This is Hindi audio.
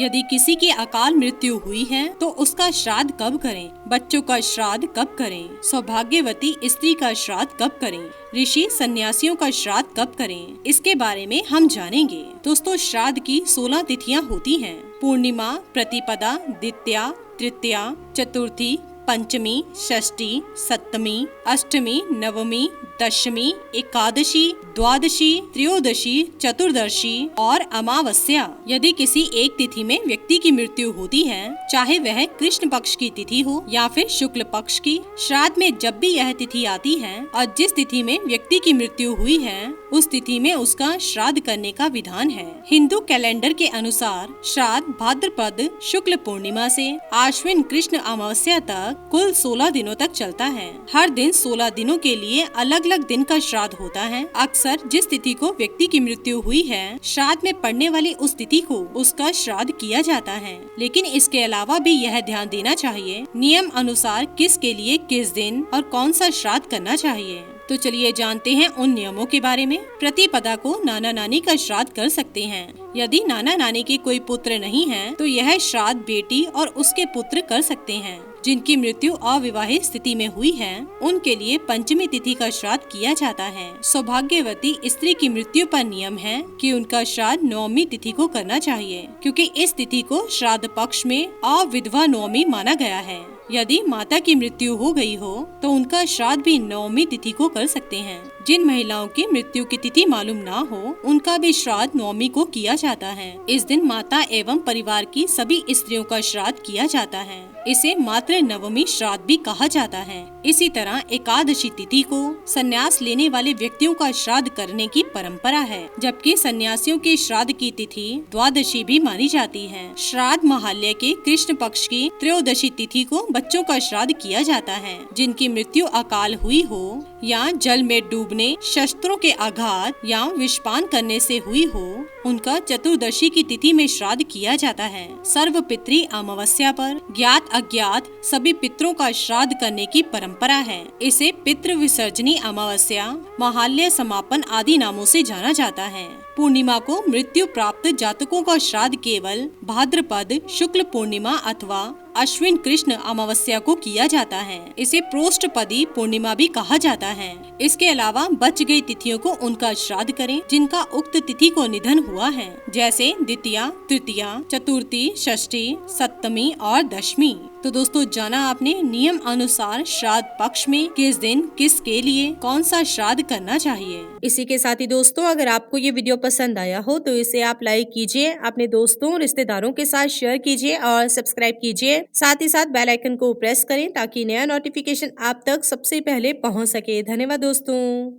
यदि किसी की अकाल मृत्यु हुई है तो उसका श्राद्ध कब करें? बच्चों का श्राद्ध कब करें? सौभाग्यवती स्त्री का श्राद्ध कब करें? ऋषि सन्यासियों का श्राद्ध कब करें? इसके बारे में हम जानेंगे। दोस्तों, श्राद्ध की 16 तिथियां होती हैं। पूर्णिमा, प्रतिपदा, द्वितीया, तृतीया, चतुर्थी, पंचमी, षष्ठी, सप्तमी, अष्टमी, नवमी, दशमी, एकादशी, द्वादशी, त्रयोदशी, चतुर्दशी और अमावस्या। यदि किसी एक तिथि में व्यक्ति की मृत्यु होती है, चाहे वह कृष्ण पक्ष की तिथि हो या फिर शुक्ल पक्ष की, श्राद्ध में जब भी यह तिथि आती है और जिस तिथि में व्यक्ति की मृत्यु हुई है, उस तिथि में उसका श्राद्ध करने का विधान है। हिंदू कैलेंडर के अनुसार श्राद्ध भाद्रपद शुक्ल पूर्णिमा से आश्विन कृष्ण अमावस्या तक कुल 16 दिनों तक चलता है। हर दिन 16 दिनों के लिए अलग अलग दिन का श्राद्ध होता है। अक्सर जिस तिथि को व्यक्ति की मृत्यु हुई है, श्राद्ध में पड़ने वाली उस तिथि को उसका श्राद्ध किया जाता है। लेकिन इसके अलावा भी यह ध्यान देना चाहिए नियम अनुसार किसके लिए किस दिन और कौन सा श्राद्ध करना चाहिए। तो चलिए जानते हैं उन नियमों के बारे में। प्रतिपदा को नाना नानी का श्राद्ध कर सकते हैं। यदि नाना नानी के कोई पुत्र नहीं है तो यह श्राद्ध बेटी और उसके पुत्र कर सकते हैं। जिनकी मृत्यु अविवाहित स्थिति में हुई है, उनके लिए पंचमी तिथि का श्राद्ध किया जाता है। सौभाग्यवती स्त्री की मृत्यु पर नियम है कि उनका श्राद्ध नवमी तिथि को करना चाहिए, क्योंकि इस तिथि को श्राद्ध पक्ष में अविधवा नवमी माना गया है। यदि माता की मृत्यु हो गई हो तो उनका श्राद्ध भी नवमी तिथि को कर सकते हैं। जिन महिलाओं की मृत्यु की तिथि मालूम ना हो, उनका भी श्राद्ध नवमी को किया जाता है। इस दिन माता एवं परिवार की सभी स्त्रियों का श्राद्ध किया जाता है। इसे मातृ नवमी श्राद्ध भी कहा जाता है। इसी तरह एकादशी तिथि को संन्यास लेने वाले व्यक्तियों का श्राद्ध करने की परंपरा है, जबकि सन्यासियों के श्राद्ध की तिथि द्वादशी भी मानी जाती है। श्राद्ध महालय के कृष्ण पक्ष की त्रयोदशी तिथि को बच्चों का श्राद्ध किया जाता है। जिनकी मृत्यु अकाल हुई हो या जल में डूबने, शस्त्रों के आघात या विषपान करने से हुई हो, उनका चतुर्दशी की तिथि में श्राद्ध किया जाता है। सर्वपितृ अमावस्या पर ज्ञात अज्ञात सभी पितरों का श्राद्ध करने की परंपरा है। इसे पितृ विसर्जनी अमावस्या, महालय समापन आदि नामों से जाना जाता है। पूर्णिमा को मृत्यु प्राप्त जातकों का श्राद्ध केवल भाद्रपद शुक्ल पूर्णिमा अथवा अश्विन कृष्ण अमावस्या को किया जाता है। इसे प्रोष्ठपदी पूर्णिमा भी कहा जाता है। इसके अलावा बच गई तिथियों को उनका श्राद्ध करें जिनका उक्त तिथि को निधन हुआ है, जैसे द्वितीया, तृतीया, चतुर्थी, षष्ठी, सप्तमी और दशमी। तो दोस्तों, जाना आपने नियम अनुसार श्राद्ध पक्ष में किस दिन किसके लिए कौन सा श्राद्ध करना चाहिए। इसी के साथ ही दोस्तों, अगर आपको ये वीडियो पसंद आया हो तो इसे आप लाइक कीजिए, अपने दोस्तों रिश्तेदारों के साथ शेयर कीजिए और सब्सक्राइब कीजिए। साथ ही साथ बेल आइकन को प्रेस करें ताकि नया नोटिफिकेशन आप तक सबसे पहले पहुंच सके। धन्यवाद दोस्तों।